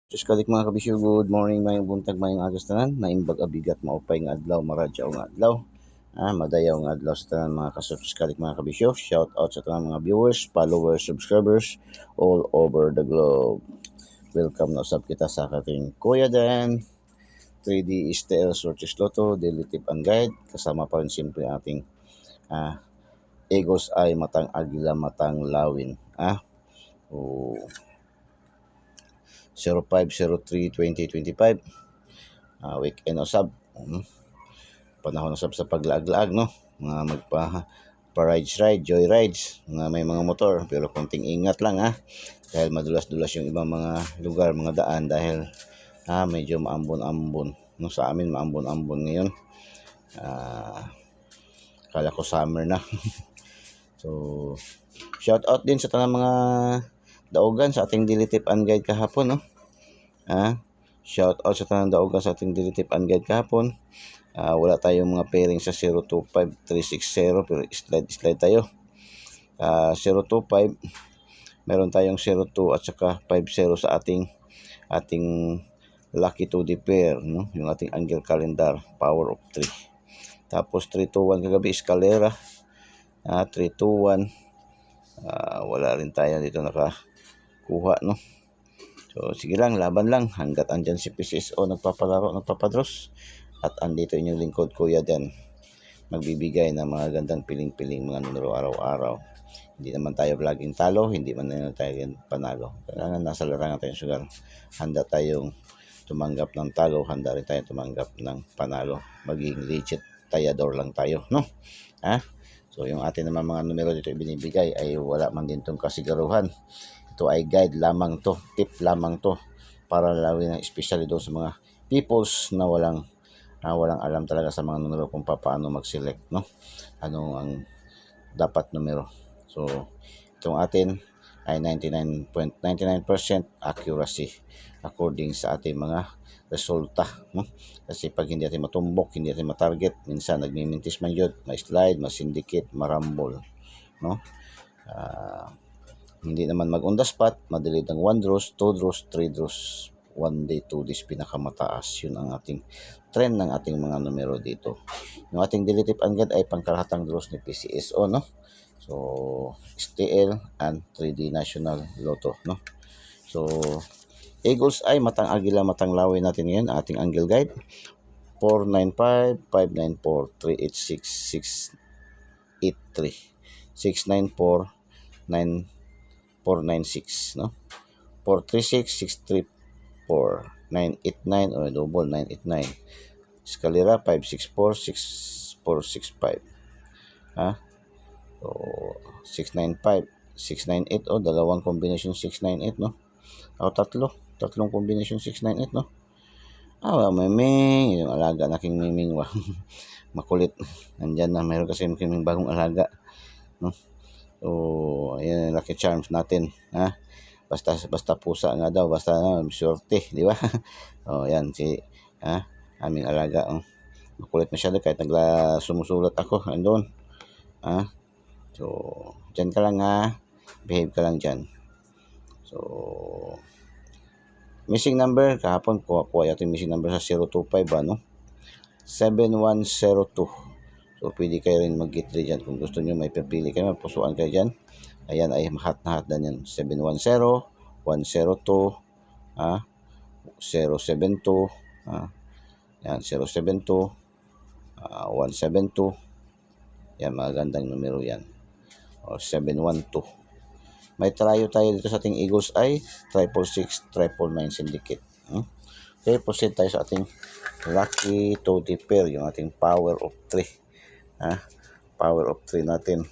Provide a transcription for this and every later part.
Diyos kalik mga kabisyo, good morning, mayong buntag, mayong agas tanan, naimbag abigat, maupay nga adlaw, maradyaw nga adlaw, madayaw nga adlaw sa tanan mga kasubs kalik mga kabisyo. Shout out sa tanan mga viewers, followers, subscribers all over the globe. Welcome na usab kita sa ating Kuya Dan 3D STL Sortis Lotto, Daily Tip and Guide. Kasama pa rin siyempre ating Egos ay matang agila, matang lawin. O 05/03/2025, weekend usab. Panahon usab sa paglaag-laag, no? Mga ride, joy rides, may mga motor, pero konting ingat lang dahil madulas-dulas yung ibang mga lugar, mga daan, dahil medyo maambon-ambon, no? Sa amin maambon-ambon ngayon. Kala ko summer na. So shout out din sa tanang mga daogan sa ating Daily Tip and Guide kahapon, no? Shout out sa tanang daogan sa ating Daily Tip and Guide kahapon. Wala tayong mga pairing sa 025360, pero slide tayo. 025, meron tayong 02 at saka 50 sa ating lucky 2D pair, no? Yung ating angle calendar, power of 3. Tapos 321 kagabi, escalera. 321, wala rin tayo dito nakakuha, no? So sige lang, laban lang hanggat andyan si PCSO nagpapalaro, nagpapadros. At andito inyong lingkod, Kuya Dan, magbibigay ng mga gandang piling-piling mga numero araw-araw. Hindi naman tayo vlogging talo, hindi man tayo panalo. Kailangan nasa larangan tayong sugar. Handa tayong tumanggap ng talo, handa rin tayong tumanggap ng panalo. Maging legit tayador lang tayo, no? So yung atin naman mga numero dito ibinibigay ay wala man din itong kasiguruhan. Ito ay guide lamang to, tip lamang to, para lawin ng especially doon sa mga peoples na walang alam talaga sa mga numero kung paano mag-select, no? Ano ang dapat numero. So itong atin ay 99.99% accuracy according sa ating mga resulta, no? Kasi pag hindi natin matumbok, hindi natin matarget, minsan nagmimintis man yun, ma-slide, ma-syndicate, marambol, no? Hindi naman mag on the spot, madali ng 1 draws, 2 draws, 3 draws, 1 day, 2 days, pinakamataas. Yun ang ating trend ng ating mga numero dito. Yung ating Daily Tip and Guide ay pangkalahatang draws ni PCSO, no? So STL and 3D National Lotto, no? So Eagles ay matang agila, matang lawin natin ngayon, ating angle guide 495, 594, 386, 683, 694, 9496, no? 436, 634, 989 o double 989. Escalera 564, 6465. So 695, 698, dalawang combination 698, no? Tatlong combination 698, no? Miming, yung alaga naking Miming, makulit. Nandyan na, mayroon kasi kaming bagong alaga, no? So ayan, lucky charms natin, basta pusa nga daw, basta swerte, di ba? Yan si aming alaga, makulit masyado kahit sumusulat ako andun. So dyan ka lang, behave ka lang dyan. So missing number kahapon, kuha yung missing number sa 025, 7102. So pwede kayo rin mag-get dyan kung gusto nyo, may pipili kayo, mapusuan kayo dyan. Ayan ay mahat na yan, 710, 102, 072, yan 072, 172, yan mga gandang numero yan, o 712. May trayo tayo dito sa ating Eagles ay 666, 999 syndicate. Okay, proceed tayo sa ating lucky 2D pair, yung ating power of 3. Power of 3 natin,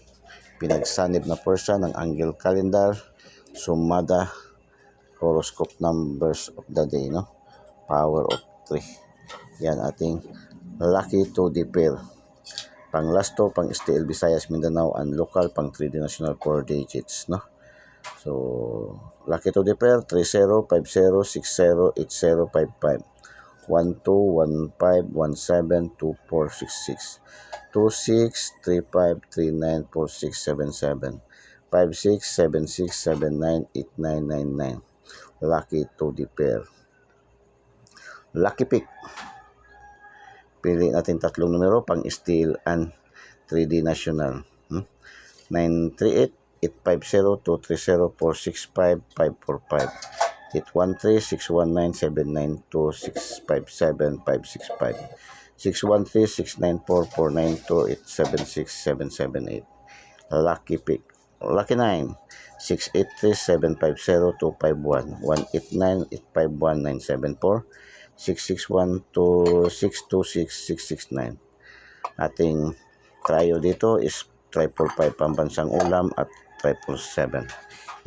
pinagsanib na porsa ng angle calendar, sumada, horoscope numbers of the day, no? Power of 3. Yan ating lucky 2D pair. Pang lasto, pang STL Visayas, Mindanao, and local, pang 3D national 4 digits, no? So lucky 2D pair 30, 50, 60, 80, 55, 12, 15, 17, 24, 66, 26, 35, 39, 46, 77, 56, 76, 79, 89, 99. Lucky 2D pair. Lucky pick. Pili natin tatlong numero pang steel and 3D national. 938, 850, 230, 465, 545. 813, 619, 792, 657, 565. 613, 694, 492, 876, 778. Lucky pick. Lucky 9. 683, 750, 251. 189, 851, 974. 661, 626, 669. Ating trio dito is 555 pambansang ulam at 777.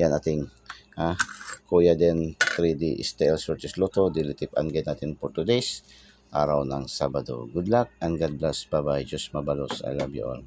Yan ating Kuya Den 3D Style Searches Lotto. Dilitip ang get natin for today's araw ng Sabado. Good luck and God bless. Bye bye. Diyos mabalos. I love you all.